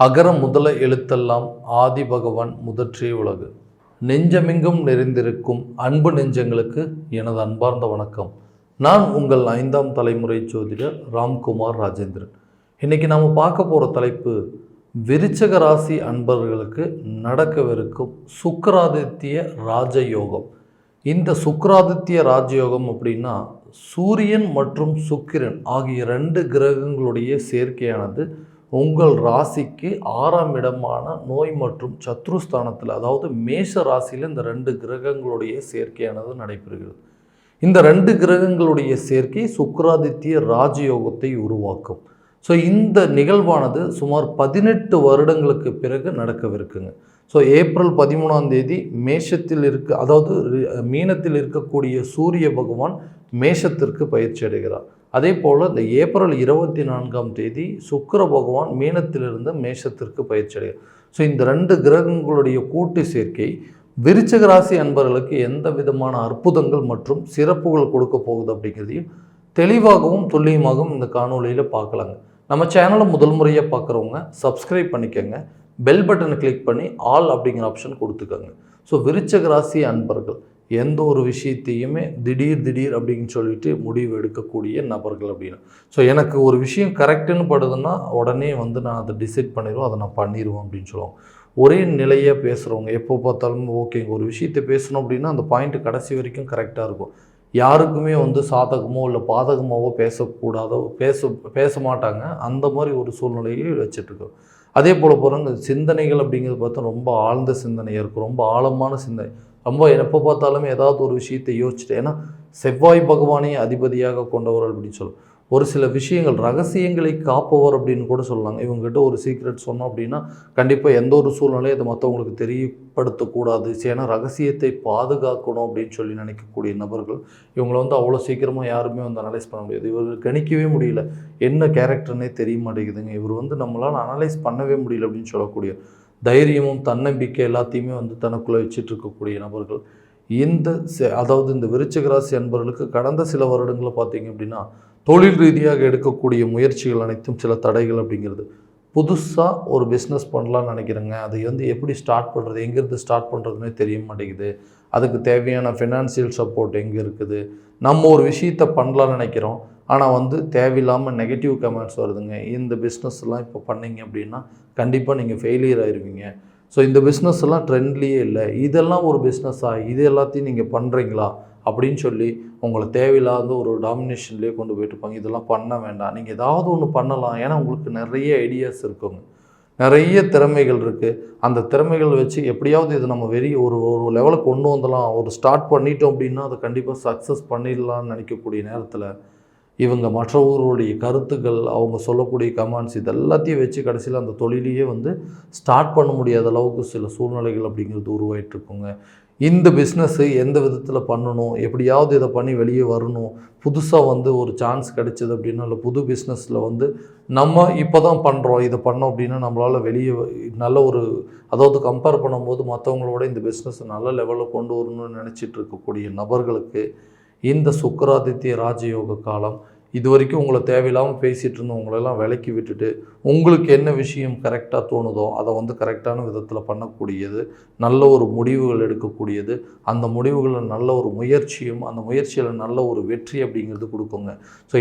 அகர முதல எழுத்தெல்லாம் ஆதி பகவான் முதற்றே உலகு. நெஞ்சமெங்கும் நிறைந்திருக்கும் அன்பு நெஞ்சங்களுக்கு எனது அன்பார்ந்த வணக்கம். நான் உங்கள் 5ஆம் தலைமுறை ஜோதிடர் ராம்குமார் ராஜேந்திரன். இன்றைக்கி நாம் பார்க்க போகிற தலைப்பு விருச்சக ராசி அன்பர்களுக்கு நடக்கவிருக்கும் சுக்கிராதித்ய ராஜயோகம். இந்த சுக்கிராதித்ய ராஜயோகம் அப்படின்னா சூரியன் மற்றும் சுக்கிரன் ஆகிய 2 கிரகங்களுடைய சேர்க்கையானது உங்கள் ராசிக்கு 6ஆம் இடமான நோய் மற்றும் சத்ருஸ்தானத்தில், அதாவது மேஷ ராசியில் இந்த 2 கிரகங்களுடைய சேர்க்கையானது நடைபெறுகிறது. இந்த 2 கிரகங்களுடைய சேர்க்கை சுக்கிராதித்ய ராஜயோகத்தை உருவாக்கும். ஸோ இந்த நிகழ்வானது சுமார் 18 வருடங்களுக்கு பிறகு நடக்கவிருக்குங்க. ஸோ ஏப்ரல் 13ஆம் தேதி மேஷத்தில் அதாவது மீனத்தில் இருக்கக்கூடிய சூரிய பகவான் மேஷத்திற்கு பயிற்சி அடைகிறார். அதே போல் இந்த ஏப்ரல் 24ஆம் தேதி சுக்கிர பகவான் மீனத்திலிருந்து மேஷத்திற்கு பயிற்சி அடைகிறார். ஸோ இந்த 2 கிரகங்களுடைய கூட்டு சேர்க்கை விருச்சக ராசி அன்பர்களுக்கு எந்த விதமான அற்புதங்கள் மற்றும் சிறப்புகள் கொடுக்க போகுது அப்படிங்கிறதையும் தெளிவாகவும் துல்லியமாகவும் இந்த காணொலியில் பார்க்கலாங்க. நம்ம சேனலை முதல் முறையாக பார்க்குறவங்க சப்ஸ்கிரைப் பண்ணிக்கோங்க, பெல் பட்டனை கிளிக் பண்ணி ஆல் அப்படிங்கிற ஆப்ஷன் கொடுத்துக்கோங்க. ஸோ விருச்சக ராசி அன்பர்கள் எந்த ஒரு விஷயத்தையுமே திடீர் அப்படின்னு சொல்லிட்டு முடிவு எடுக்கக்கூடிய நபர்கள் அப்படின்னு. ஸோ எனக்கு ஒரு விஷயம் கரெக்டுன்னு படுதுன்னா உடனே நான் அதை டிசைட் பண்ணிடுவோம், அதை நான் பண்ணிடுவேன் அப்படின்னு சொல்லுவாங்க. ஒரே நிலையாக பேசுகிறவங்க எப்போ பார்த்தாலும் ஓகேங்க, ஒரு விஷயத்தை பேசணும் அப்படின்னா அந்த பாயிண்ட்டு கடைசி வரைக்கும் கரெக்டாக இருக்கும். யாருக்குமே சாதகமோ இல்லை பாதகமாவோ பேசக்கூடாதோ பேச மாட்டாங்க. அந்த மாதிரி ஒரு சூழ்நிலையை வச்சுட்ருக்கோம். அதே போல் போகிறாங்க சிந்தனைகள் அப்படிங்கிறது பார்த்தா ரொம்ப ஆழ்ந்த சிந்தனையாக இருக்கும், ரொம்ப ஆழமான சிந்தனை. ரொம்ப எப்போ பார்த்தாலுமே ஏதாவது ஒரு விஷயத்தை யோசிச்சுட்டு, ஏன்னா செவ்வாய் பகவானே அதிபதியாக கொண்டவர் அப்படின்னு சொல்லுவோம். ஒரு சில விஷயங்கள் ரகசியங்களை காப்பவர் அப்படின்னு கூட சொல்லலாங்க. இவங்ககிட்ட ஒரு சீக்ரெட் சொன்னோம் அப்படின்னா கண்டிப்பாக எந்த ஒரு சூழ்நிலையும் அதை மற்றவங்களுக்கு தெரியப்படுத்தக்கூடாது, ஏன்னா ரகசியத்தை பாதுகாக்கணும் அப்படின்னு சொல்லி நினைக்கக்கூடிய நபர்கள். இவங்களை அவ்வளோ சீக்கிரமாக யாருமே அனலைஸ் பண்ண முடியாது. இவர் கணிக்கவே முடியல, என்ன கேரக்டர்னே தெரிய மாட்டேங்குதுங்க, இவர் நம்மளால் அனலைஸ் பண்ணவே முடியல அப்படின்னு சொல்லக்கூடிய தைரியமும் தன்னம்பிக்கை எல்லாத்தையுமே தனக்குள்ளே வச்சுட்டு இருக்கக்கூடிய நபர்கள். அதாவது இந்த விருச்சிக ராசி அன்பர்களுக்கு கடந்த சில வருடங்களை பார்த்தீங்க அப்படின்னா தொழில் ரீதியாக எடுக்கக்கூடிய முயற்சிகள் அனைத்தும் சில தடைகள் அப்படிங்கிறது. புதுசாக ஒரு பிஸ்னஸ் பண்ணலான்னு நினைக்கிறேங்க, அதை எப்படி ஸ்டார்ட் பண்ணுறது, எங்கேருந்து ஸ்டார்ட் பண்ணுறதுனே தெரிய மாட்டேங்குது, அதுக்கு தேவையான ஃபினான்சியல் சப்போர்ட் எங்கே இருக்குது, நம்ம ஒரு விஷயத்தை பண்ணலான்னு நினைக்கிறோம் ஆனால் தேவையில்லாமல் நெகட்டிவ் கமெண்ட்ஸ் வருதுங்க, இந்த பிஸ்னஸ்லாம் இப்போ பண்ணிங்க அப்படின்னா கண்டிப்பாக நீங்கள் ஃபெயிலியர் ஆயிடுவீங்க, ஸோ இந்த பிஸ்னஸ் எல்லாம் ட்ரெண்ட்லேயே இல்லை, இதெல்லாம் ஒரு பிஸ்னஸாக, இது எல்லாத்தையும் நீங்கள் பண்ணுறீங்களா அப்படின்னு சொல்லி உங்களை தேவையில்லாத ஒரு டாமினேஷன்லேயே கொண்டு போயிட்டுருப்பாங்க. இதெல்லாம் பண்ண வேண்டாம், நீங்கள் ஏதாவது ஒன்று பண்ணலாம், ஏன்னா உங்களுக்கு நிறைய ஐடியாஸ் இருக்குங்க, நிறைய திறமைகள் இருக்குது. அந்த திறமைகள் வச்சு எப்படியாவது இது நம்ம ஒரு லெவலுக்கு கொண்டு வந்துடலாம், ஒரு ஸ்டார்ட் பண்ணிட்டோம் அப்படின்னா அதை கண்டிப்பாக சக்ஸஸ் பண்ணிடலாம்னு நினைக்கக்கூடிய நேரத்தில் இவங்க மற்றவர்களுடைய கருத்துக்கள், அவங்க சொல்லக்கூடிய கமெண்ட்ஸ், இது எல்லாத்தையும் வச்சு கடைசியில் அந்த தொழிலையே ஸ்டார்ட் பண்ண முடியாத அளவுக்கு சில சூழ்நிலைகள் அப்படிங்கிறது உருவாயிட்ருக்குங்க. இந்த பிஸ்னஸ்ஸு எந்த விதத்தில் பண்ணணும், எப்படியாவது இதை பண்ணி வெளியே வரணும், புதுசாக ஒரு சான்ஸ் கிடைச்சிது அப்படின்னா, இல்லை புது பிஸ்னஸில் நம்ம இப்போ தான் பண்ணுறோம், இதை பண்ணோம் அப்படின்னா நம்மளால் வெளியே நல்ல ஒரு, அதாவது கம்பேர் பண்ணும்போது மற்றவங்களோட இந்த பிஸ்னஸ் நல்ல லெவலில் கொண்டு வரணும்னு நினச்சிட்டு இருக்கக்கூடிய நபர்களுக்கு இந்த சுக்கிராதித்ய ராஜயோக காலம். இது வரைக்கும் உங்களை தேவையில்லாமல் பேசிகிட்டு இருந்தவங்களெல்லாம் விலக்கி விட்டுட்டு உங்களுக்கு என்ன விஷயம் கரெக்டாக தோணுதோ அதை கரெக்டான விதத்தில் பண்ணக்கூடியது, நல்ல ஒரு முடிவுகள் எடுக்கக்கூடியது, அந்த முடிவுகளில் நல்ல ஒரு முயற்சியும் அந்த முயற்சியில் நல்ல ஒரு வெற்றி அப்படிங்கிறது கொடுக்குங்க. ஸோ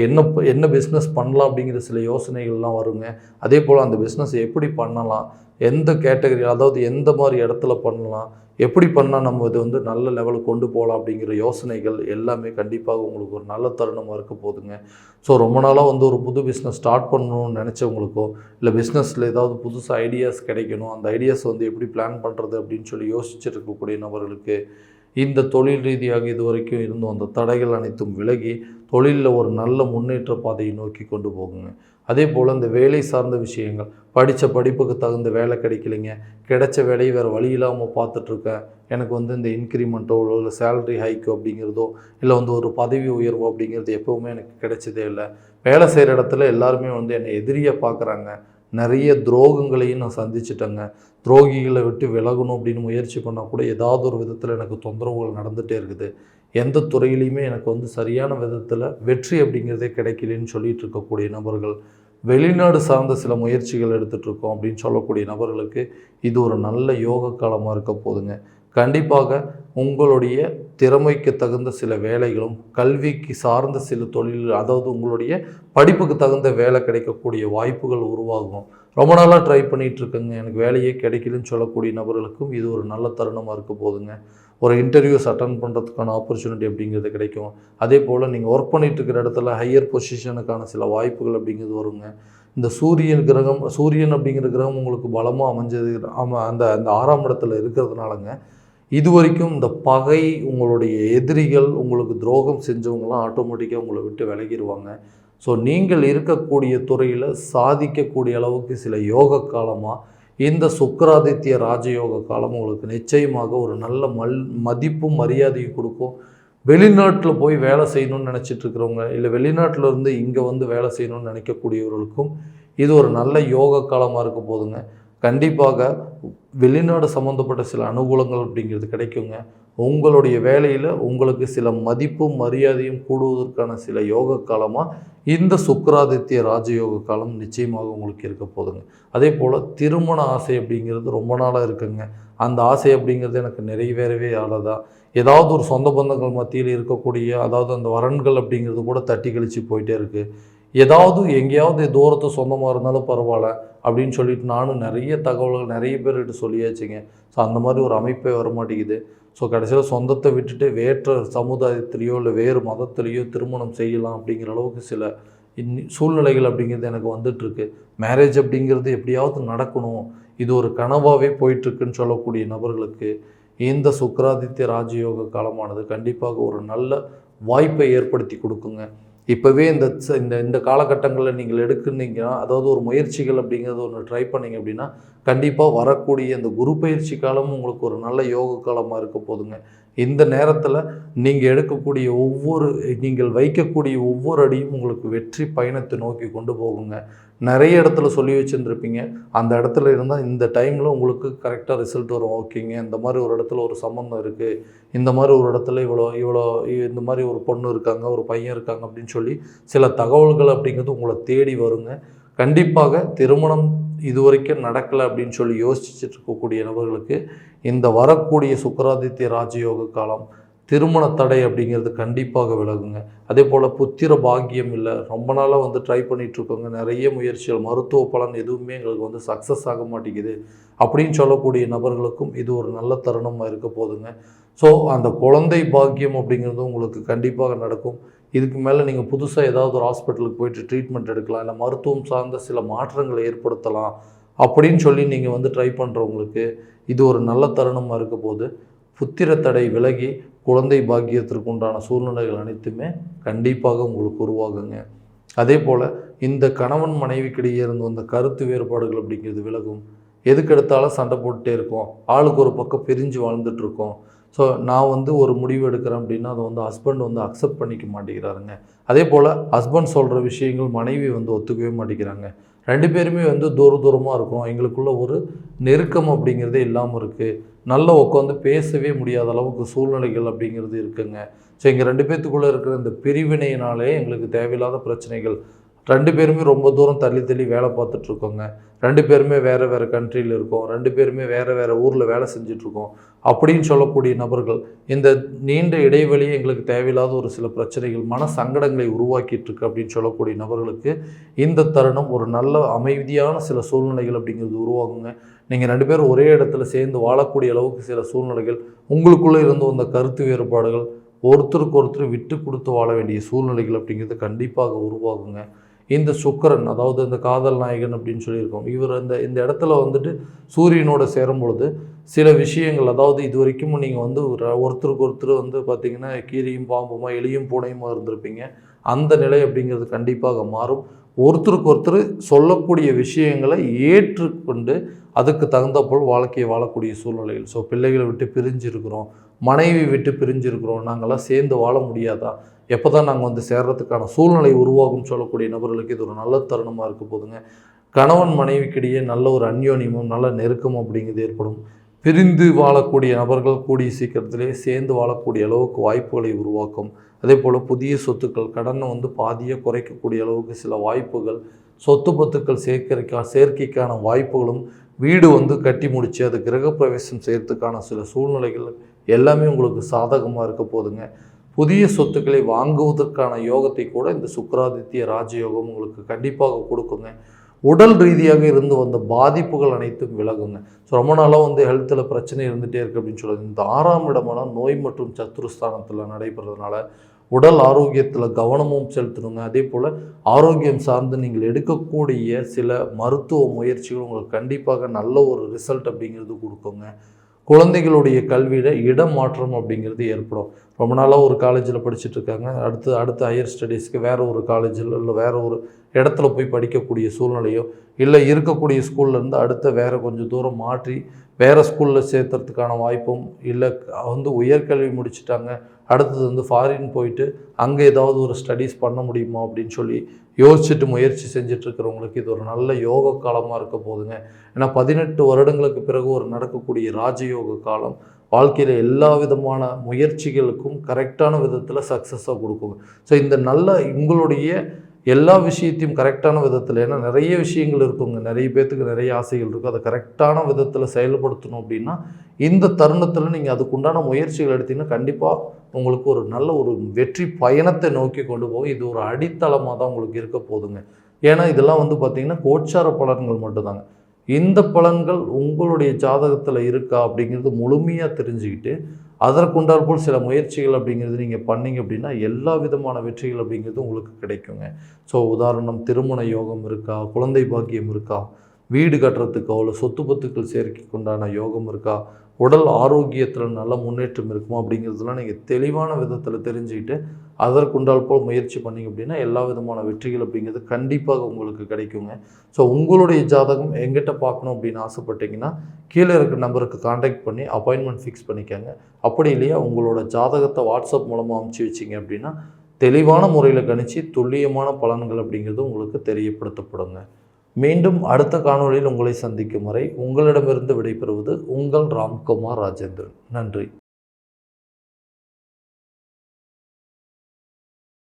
என்ன பிஸ்னஸ் பண்ணலாம் அப்படிங்கிற சில யோசனைகள்லாம் வருங்க. அதே போல் அந்த பிஸ்னஸ் எப்படி பண்ணலாம், எந்த கேட்டகரி, அதாவது எந்த மாதிரி இடத்துல பண்ணலாம், எப்படி பண்ணால் நம்ம இது நல்ல லெவலுக்கு கொண்டு போகலாம் அப்படிங்கிற யோசனைகள் எல்லாமே கண்டிப்பாக உங்களுக்கு ஒரு நல்ல தருணமாக இருக்க போதுங்க. ஸோ ரொம்ப நாளாக ஒரு புது பிஸ்னஸ் ஸ்டார்ட் பண்ணணும்னு நினச்சவங்களுக்கோ, இல்லை பிஸ்னஸில் ஏதாவது புதுசாக ஐடியாஸ் கிடைக்கணும், அந்த ஐடியாஸ் எப்படி பிளான் பண்ணுறது அப்படின்னு சொல்லி யோசிச்சுட்டு இருக்கக்கூடிய நபர்களுக்கு இந்த தொழில் ரீதியாக இது வரைக்கும் இருந்தும் அந்த தடைகள் அனைத்தும் விலகி தொழிலில் ஒரு நல்ல முன்னேற்ற பாதையை நோக்கி கொண்டு போகுங்க. அதே போல் இந்த வேலை சார்ந்த விஷயங்கள், படித்த படிப்புக்கு தகுந்த வேலை கிடைக்கலைங்க, கிடைச்ச வேலையை வேறு வழி இல்லாமல் பார்த்துட்ருக்கேன், எனக்கு இந்த இன்க்ரிமெண்ட்டோ இல்லை சேலரி ஹைக்கோ அப்படிங்கிறதோ இல்லை ஒரு பதவி உயர்வோ அப்படிங்கிறது எப்போவுமே எனக்கு கிடைச்சதே இல்லை, வேலை செய்கிற இடத்துல எல்லாருமே என்னை எதிரியாக பார்க்குறாங்க, நிறைய துரோகங்களையும் நான் சந்திச்சிட்டேங்க, துரோகிகளை விட்டு விலகணும் அப்படின்னு முயற்சி பண்ணால் கூட ஏதாவது ஒரு விதத்தில் எனக்கு தொந்தரவுகள் நடந்துகிட்டே இருக்குது, எந்த துறையிலையுமே எனக்கு சரியான விதத்தில் வெற்றி அப்படிங்கிறதே கிடைக்கலன்னு சொல்லிகிட்டு இருக்கக்கூடிய நபர்கள் வெளிநாடு சார்ந்த சில முயற்சிகள் எடுத்துகிட்டு இருக்கோம் அப்படின்னு சொல்லக்கூடிய நபர்களுக்கு இது ஒரு நல்ல யோக காலமாக இருக்க போதுங்க. கண்டிப்பாக உங்களுடைய திறமைக்கு தகுந்த சில வேலைகளும், கல்விக்கு சார்ந்த சில தொழில், அதாவது உங்களுடைய படிப்புக்கு தகுந்த வேலை கிடைக்கக்கூடிய வாய்ப்புகள் உருவாகும். ரொம்ப நாளாக ட்ரை பண்ணிகிட்டு இருக்குங்க, எனக்கு வேலையே கிடைக்கலன்னு சொல்லக்கூடிய நபர்களுக்கும் இது ஒரு நல்ல தருணமாக இருக்க போதுங்க. ஒரு இன்டர்வியூஸ் அட்டன் பண்ணுறதுக்கான ஆப்பர்ச்சுனிட்டி அப்படிங்கிறது கிடைக்கும். அதே போல் நீங்கள் ஒர்க் பண்ணிகிட்டு இருக்கிற இடத்துல ஹையர் பொசிஷனுக்கான சில வாய்ப்புகள் அப்படிங்கிறது வருங்க. இந்த சூரியன் அப்படிங்கிற கிரகம் உங்களுக்கு பலமாக அமைஞ்சது, அந்த அந்த 6ஆம் இடத்துல இருக்கிறதுனாலங்க இது வரைக்கும் இந்த பகை, உங்களுடைய எதிரிகள், உங்களுக்கு துரோகம் செஞ்சவங்களாம் ஆட்டோமேட்டிக்காக உங்களை விட்டு விலகிடுவாங்க. ஸோ நீங்கள் இருக்கக்கூடிய துறையில் சாதிக்கக்கூடிய அளவுக்கு சில யோக காலமாக இந்த சுக்கிராதித்ய ராஜயோக காலம் உங்களுக்கு நிச்சயமாக ஒரு நல்ல மதிப்பும் மரியாதையும் கொடுக்கும். வெளிநாட்டில் போய் வேலை செய்யணும்னு நினச்சிட்டு இருக்கிறவங்க, இல்லை வெளிநாட்டில் இருந்து இங்கே வந்து வேலை செய்யணும்னு நினைக்கக்கூடியவர்களுக்கும் இது ஒரு நல்ல யோக காலமாக இருக்க போதுங்க. கண்டிப்பாக வெளிநாடு சம்மந்தப்பட்ட சில அனுகூலங்கள் அப்படிங்கிறது கிடைக்குங்க. உங்களுடைய வேலையில் உங்களுக்கு சில மதிப்பும் மரியாதையும் கூடுவதற்கான சில யோக காலமாக இந்த சுக்கிராதித்ய ராஜயோக காலம் நிச்சயமாக உங்களுக்கு இருக்க போதுங்க. அதே போல் திருமண ஆசை அப்படிங்கிறது ரொம்ப நாளாக இருக்குங்க. அந்த ஆசை அப்படிங்கிறது எனக்கு நிறைவேறவே ஆளதா, ஏதாவது ஒரு சொந்த பந்தங்கள் மத்தியில் இருக்கக்கூடிய, அதாவது அந்த வரன்கள் அப்படிங்கிறது கூட தட்டி கழித்து போயிட்டே இருக்குது. ஏதாவது எங்கேயாவது தூரத்து சொந்தமாக இருந்தாலும் பரவாயில்ல அப்படின்னு சொல்லிட்டு நானும் நிறைய தகவல்கள் நிறைய பேர்கிட்ட சொல்லியாச்சுங்க. ஸோ அந்த மாதிரி ஒரு அமைப்பே வரமாட்டேங்குது. ஸோ கடைசியில் சொந்தத்தை விட்டுட்டு வேற்ற சமுதாயத்திலேயோ இல்லை வேறு மதத்திலேயோ திருமணம் செய்யலாம் அப்படிங்கிற அளவுக்கு சில சூழ்நிலைகள் அப்படிங்கிறது எனக்கு வந்துட்டுருக்கு. மேரேஜ் அப்படிங்கிறது எப்படியாவது நடக்கணும், இது ஒரு கனவாகவே போயிட்டுருக்குன்னு சொல்லக்கூடிய நபர்களுக்கு இந்த சுக்கிராதித்ய ராஜயோக காலமானது கண்டிப்பாக ஒரு நல்ல வாய்ப்பை ஏற்படுத்தி கொடுக்குங்க. இப்போவே இந்த காலகட்டங்களில் நீங்கள் எடுக்குனீங்கன்னா, அதாவது ஒரு முயற்சிகள் அப்படிங்கிறது ஒன்று ட்ரை பண்ணிங்க அப்படின்னா கண்டிப்பாக வரக்கூடிய இந்த குரு பயிற்சி காலமும் உங்களுக்கு ஒரு நல்ல யோக காலமாக இருக்க போதுங்க. இந்த நேரத்தில் நீங்கள் வைக்கக்கூடிய ஒவ்வொரு அடியும் உங்களுக்கு வெற்றி பயணத்தை நோக்கி கொண்டு போகுங்க. நிறைய இடத்துல சொல்லி வச்சுருந்துருப்பீங்க, அந்த இடத்துல இருந்தால் இந்த டைமில் உங்களுக்கு கரெக்டாக ரிசல்ட் வரும். ஓகேங்க, இந்த மாதிரி ஒரு இடத்துல ஒரு சம்மந்தம் இருக்குது, இந்த மாதிரி ஒரு இடத்துல இவ்வளோ இந்த மாதிரி ஒரு பொண்ணு இருக்காங்க, ஒரு பையன் இருக்காங்க அப்படின்னு சொல்லி சில தகவல்கள் அப்படிங்கிறது உங்களை தேடி வருங்க. கண்டிப்பாக திருமணம் இதுவரைக்கும் நடக்கலை அப்படின்னு சொல்லி யோசிச்சுட்டு இருக்கக்கூடிய நபர்களுக்கு இந்த வரக்கூடிய சுக்கிராதித்ய ராஜயோக காலம் திருமண தடை அப்படிங்கிறது கண்டிப்பாக விலகுங்க. அதே போல் புத்திர பாக்கியம் இல்லை, ரொம்ப நாளாக ட்ரை பண்ணிகிட்ருக்கோங்க, நிறைய முயற்சிகள், மருத்துவ பலன் எதுவுமே எங்களுக்கு சக்ஸஸ் ஆக மாட்டேங்குது அப்படின்னு சொல்லக்கூடிய நபர்களுக்கும் இது ஒரு நல்ல தருணமாக இருக்க போதுங்க. ஸோ அந்த குழந்தை பாக்கியம் அப்படிங்கிறது உங்களுக்கு கண்டிப்பாக நடக்கும். இதுக்கு மேலே நீங்கள் புதுசாக ஏதாவது ஒரு ஹாஸ்பிட்டலுக்கு போயிட்டு ட்ரீட்மெண்ட் எடுக்கலாம், இல்லை மருத்துவம் சார்ந்த சில மாற்றங்களை ஏற்படுத்தலாம் அப்படின்னு சொல்லி நீங்கள் ட்ரை பண்ணுறவங்களுக்கு இது ஒரு நல்ல தருணமாக இருக்க போது. புத்திர தடை விலகி குழந்தை பாக்கியத்திற்கு உண்டான சூழ்நிலைகள் அனைத்துமே கண்டிப்பாக உங்களுக்கு உருவாகுங்க. அதே போல் இந்த கணவன் மனைவிக்கிடையே இருந்து வந்த கருத்து வேறுபாடுகள் அப்படிங்கிறது விலகும். எதுக்கெடுத்தாலும் சண்டை போட்டுகிட்டே இருக்கோம், ஆளுக்கு ஒரு பக்கம் பிரிஞ்சு வாழ்ந்துட்டுருக்கோம். ஸோ நான் ஒரு முடிவு எடுக்கிறேன் அப்படின்னா அதை ஹஸ்பண்ட் அக்செப்ட் பண்ணிக்க மாட்டேங்கிறாருங்க. அதே போல் ஹஸ்பண்ட் சொல்கிற விஷயங்கள் மனைவி ஒத்துக்கவே மாட்டேங்கிறாங்க. ரெண்டு பேருமே தூரமாக இருக்கும், எங்களுக்குள்ள ஒரு நெருக்கம் அப்படிங்கிறதே இல்லாமல் இருக்குது. நல்லா உட்காந்து பேசவே முடியாத அளவுக்கு சூழ்நிலைகள் அப்படிங்கிறது இருக்குங்க. ஸோ எங்கள் ரெண்டு பேர்த்துக்குள்ளே இருக்கிற இந்த பிரிவினையினாலே எங்களுக்கு தேவையில்லாத பிரச்சனைகள். ரெண்டு பேருமே ரொம்ப தூரம் தள்ளி வேலை பார்த்துட்ருக்கோங்க. ரெண்டு பேருமே வேறு கண்ட்ரியில் இருக்கோம், ரெண்டு பேருமே வேறு ஊரில் வேலை செஞ்சிட்ருக்கோம் அப்படின்னு சொல்லக்கூடிய நபர்கள் இந்த நீண்ட இடைவெளியை எங்களுக்கு தேவையில்லாத ஒரு சில பிரச்சனைகள், மன சங்கடங்களை உருவாக்கிட்டுருக்கு அப்படின்னு சொல்லக்கூடிய நபர்களுக்கு இந்த தருணம் ஒரு நல்ல அமைதியான சில சூழ்நிலைகள் அப்படிங்கிறது உருவாகுங்க. நீங்கள் ரெண்டு பேரும் ஒரே இடத்துல சேர்ந்து வாழக்கூடிய அளவுக்கு சில சூழ்நிலைகள், உங்களுக்குள்ளே இருந்து வந்த கருத்து வேறுபாடுகள், ஒருத்தருக்கு ஒருத்தர் விட்டு கொடுத்து வாழ வேண்டிய சூழ்நிலைகள் அப்படிங்கிறது கண்டிப்பாக உருவாகுங்க. இந்த சுக்கிரன், அதாவது இந்த காதல் நாயகன் அப்படின்னு சொல்லியிருக்கோம், இவர் இந்த இடத்துல சூரியனோட சேரும் பொழுது சில விஷயங்கள், அதாவது இது வரைக்கும் நீங்கள் ஒருத்தருக்கு ஒருத்தர் பார்த்திங்கன்னா கீரியும் பாம்புமா எலியும் பூனையுமா இருந்திருப்பீங்க. அந்த நிலை அப்படிங்கிறது கண்டிப்பாக மாறும். ஒருத்தருக்கு ஒருத்தர் சொல்லக்கூடிய விஷயங்களை ஏற்றுக்கொண்டு அதுக்கு தகுந்தப்போல் வாழ்க்கையை வாழக்கூடிய சூழ்நிலைகள். ஸோ பிள்ளைகளை விட்டு பிரிஞ்சிருக்கிறோம், மனைவி விட்டு பிரிஞ்சிருக்கிறோம், நாங்கள்லாம் சேர்ந்து வாழ முடியாதா, எப்போ தான் நாங்கள் சேர்றதுக்கான சூழ்நிலை உருவாகும் சொல்லக்கூடிய நபர்களுக்கு இது ஒரு நல்ல தருணமாக இருக்க போதுங்க. கணவன் மனைவிக்கிடையே நல்ல ஒரு அந்யோன்யமும் நல்ல நெருக்கம் அப்படிங்கிறது ஏற்படும். பிரிந்து வாழக்கூடிய நபர்கள் கூடிய சீக்கிரத்திலே சேர்ந்து வாழக்கூடிய அளவுக்கு வாய்ப்புகளை உருவாக்கும். அதே போல் புதிய சொத்துக்கள், கடனை பாதியாக குறைக்கக்கூடிய அளவுக்கு சில வாய்ப்புகள், சொத்து பத்துக்கள் சேர்க்கைக்கான வாய்ப்புகளும், வீடு கட்டி முடித்து அது கிரகப்பிரவேசம் செய்யறதுக்கான சில சூழ்நிலைகள் எல்லாமே உங்களுக்கு சாதகமாக இருக்க போதுங்க. புதிய சொத்துக்களை வாங்குவதற்கான யோகத்தை கூட இந்த சுக்கிராதித்ய ராஜயோகம் உங்களுக்கு கண்டிப்பாக கொடுக்குங்க. உடல் ரீதியாக இருந்து வந்த பாதிப்புகள் அனைத்தும் விலகுங்க. ஸோ ரொம்ப நாளாக ஹெல்த்தில் பிரச்சனை இருந்துகிட்டே இருக்குது அப்படின்னு சொல்லுது. இந்த 6ஆம் இடமான நோய் மற்றும் சத்துருஸ்தானத்தில் நடைபெறதுனால உடல் ஆரோக்கியத்தில் கவனமும் செலுத்தணுங்க. அதே போல் ஆரோக்கியம் சார்ந்து நீங்கள் எடுக்கக்கூடிய சில மருத்துவ முயற்சிகள் உங்களுக்கு கண்டிப்பாக நல்ல ஒரு ரிசல்ட் அப்படிங்கிறது கொடுக்குங்க. குழந்தைகளுடைய கல்வியில் இடமாற்றம் அப்படிங்கிறது ஏற்படும். ரொம்ப நாளாக ஒரு காலேஜில் படிச்சுட்டு இருக்காங்க, அடுத்த ஹையர் ஸ்டடீஸ்க்கு வேறு ஒரு காலேஜில் இல்லை வேறு ஒரு இடத்துல போய் படிக்கக்கூடிய சூழ்நிலையோ, இல்லை இருக்கக்கூடிய ஸ்கூல்லேருந்து அடுத்த வேறு கொஞ்சம் தூரம் மாற்றி வேறு ஸ்கூலில் சேர்த்துறதுக்கான வாய்ப்பும், இல்லை உயர்கல்வி முடிச்சுட்டாங்க அடுத்தது ஃபாரின் போயிட்டு அங்கே ஏதாவது ஒரு ஸ்டடீஸ் பண்ண முடியுமா அப்படின்னு சொல்லி யோசிச்சுட்டு முயற்சி செஞ்சிட்ருக்கிறவங்களுக்கு இது ஒரு நல்ல யோக காலமாக இருக்க போதுங்க. ஏன்னா 18 வருடங்களுக்கு பிறகு ஒரு நடக்கக்கூடிய ராஜயோக காலம் வாழ்க்கையில் எல்லா விதமான முயற்சிகளுக்கும் கரெக்டான விதத்தில் சக்ஸஸாக கொடுக்குங்க. ஸோ இந்த நல்ல உங்களுடைய எல்லா விஷயத்தையும் கரெக்டான விதத்தில், ஏன்னா நிறைய விஷயங்கள் இருக்குங்க, நிறைய பேர்த்துக்கு நிறைய ஆசைகள் இருக்கும், அதை கரெக்டான விதத்தில் செயல்படுத்தணும் அப்படின்னா இந்த தருணத்தில் நீங்கள் அதுக்குண்டான முயற்சிகள் எடுத்தீங்கன்னா கண்டிப்பாக உங்களுக்கு ஒரு நல்ல ஒரு வெற்றி பயணத்தை நோக்கி கொண்டு போகும். இது ஒரு அடித்தளமாக தான் உங்களுக்கு இருக்க போதுங்க. ஏன்னா இதெல்லாம் பார்த்திங்கன்னா கோச்சார பலன்கள் மட்டும்தாங்க. இந்த பலன்கள் உங்களுடைய ஜாதகத்தில் இருக்கா அப்படிங்கிறது முழுமையாக தெரிஞ்சுக்கிட்டு அதற்குண்டாற்போல் சில முயற்சிகள் அப்படிங்கிறது நீங்கள் பண்ணிங்க அப்படின்னா எல்லா விதமான வெற்றிகள் அப்படிங்கிறது உங்களுக்கு கிடைக்குங்க. ஸோ உதாரணம், திருமண யோகம் இருக்கா, குழந்தை பாக்கியம் இருக்கா, வீடு கட்டுறதுக்கோ இல்லை சொத்து பத்துக்கள் சேர்க்கைக்கு உண்டான யோகம் இருக்கா, உடல் ஆரோக்கியத்தில் நல்ல முன்னேற்றம் இருக்குமா அப்படிங்கிறதுலாம் நீங்கள் தெளிவான விதத்தில் தெரிஞ்சுக்கிட்டு அதற்குண்டாற்போல் முயற்சி பண்ணிங்க அப்படின்னா எல்லா விதமான வெற்றிகள் அப்படிங்கிறது கண்டிப்பாக உங்களுக்கு கிடைக்குங்க. ஸோ உங்களுடைய ஜாதகம் எங்கிட்ட பார்க்கணும் அப்படின்னு ஆசைப்பட்டீங்கன்னா கீழே இருக்கிற நம்பருக்கு காண்டாக்ட் பண்ணி அப்பாயின்மெண்ட் ஃபிக்ஸ் பண்ணிக்கோங்க. அப்படி இல்லையா உங்களோட ஜாதகத்தை வாட்ஸ்அப் மூலமாக அனுப்பிச்சி வச்சிங்க அப்படின்னா தெளிவான முறையில் கணிச்சு துல்லியமான பலன்கள் அப்படிங்கிறது உங்களுக்கு தெரியப்படுத்தப்படுங்க. மீண்டும் அடுத்த காணொளியில் உங்களை சந்திக்கும் வரை உங்களிடமிருந்து விடைபெறுவது உங்கள் ராம்குமார் ராஜேந்திரன். நன்றி.